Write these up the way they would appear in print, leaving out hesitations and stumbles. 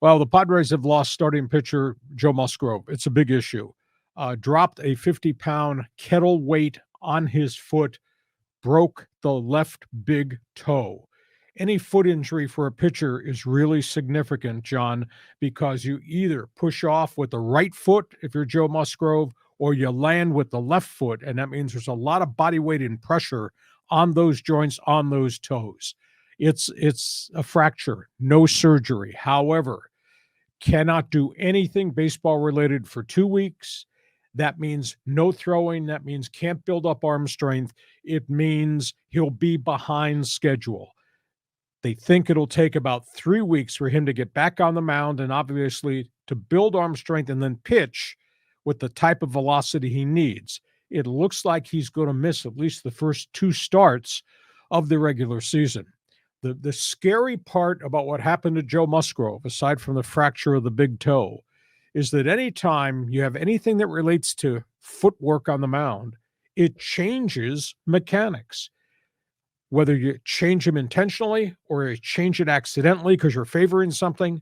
Well, the Padres have lost starting pitcher Joe Musgrove. It's a big issue. Dropped a 50-pound kettle weight on his foot, broke the left big toe. Any foot injury for a pitcher is really significant, John, because you either push off with the right foot if you're Joe Musgrove, or you land with the left foot, and that means there's a lot of body weight and pressure on those joints, on those toes. It's a fracture, no surgery. However, cannot do anything baseball related for 2 weeks. That means no throwing. That means can't build up arm strength. It means he'll be behind schedule. They think it'll take about 3 weeks for him to get back on the mound and obviously to build arm strength and then pitch with the type of velocity he needs. It looks like he's going to miss at least the first 2 starts of the regular season. The scary part about what happened to Joe Musgrove, aside from the fracture of the big toe, is that anytime you have anything that relates to footwork on the mound, it changes mechanics. Whether you change them intentionally or you change it accidentally because you're favoring something,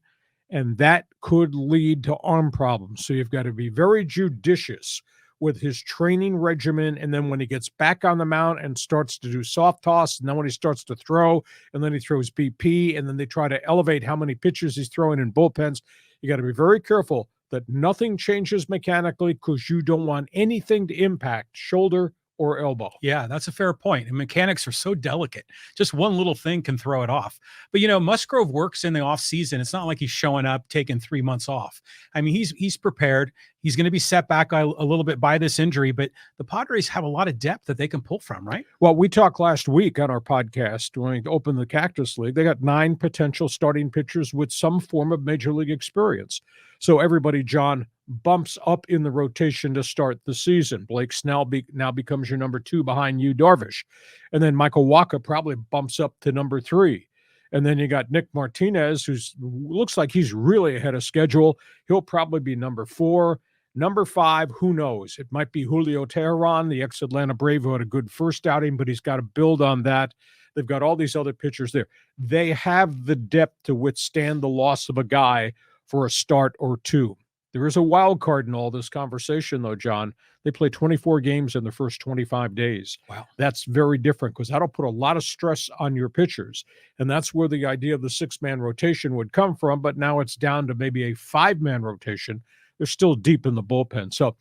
and that could lead to arm problems. So you've got to be very judicious with his training regimen. And then when he gets back on the mound and starts to do soft toss, and then when he starts to throw, and then he throws BP, and then they try to elevate how many pitches he's throwing in bullpens, you got to be very careful that nothing changes mechanically because you don't want anything to impact shoulder or elbow. Yeah, that's a fair point. And mechanics are so delicate. Just one little thing can throw it off. But, Musgrove works in the off season. It's not like he's showing up, taking 3 months off. I mean, he's prepared. He's going to be set back a little bit by this injury, but the Padres have a lot of depth that they can pull from, right? Well, we talked last week on our podcast when we opened the Cactus League. They got 9 potential starting pitchers with some form of major league experience. So everybody, John, bumps up in the rotation to start the season. Blake Snell now becomes your number 2 behind Yu Darvish. And then Michael Wacha probably bumps up to number 3. And then you got Nick Martinez, who looks like he's really ahead of schedule. He'll probably be number 4. Number 5, who knows? It might be Julio Teheran, the ex-Atlanta Brave, who had a good first outing, but he's got to build on that. They've got all these other pitchers there. They have the depth to withstand the loss of a guy for a start or 2. There is a wild card in all this conversation, though, John. They play 24 games in the first 25 days. Wow. That's very different because that'll put a lot of stress on your pitchers. And that's where the idea of the 6-man rotation would come from. But now it's down to maybe a 5-man rotation. They're still deep in the bullpen. So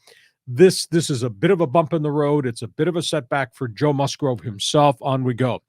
this is a bit of a bump in the road. It's a bit of a setback for Joe Musgrove himself. On we go.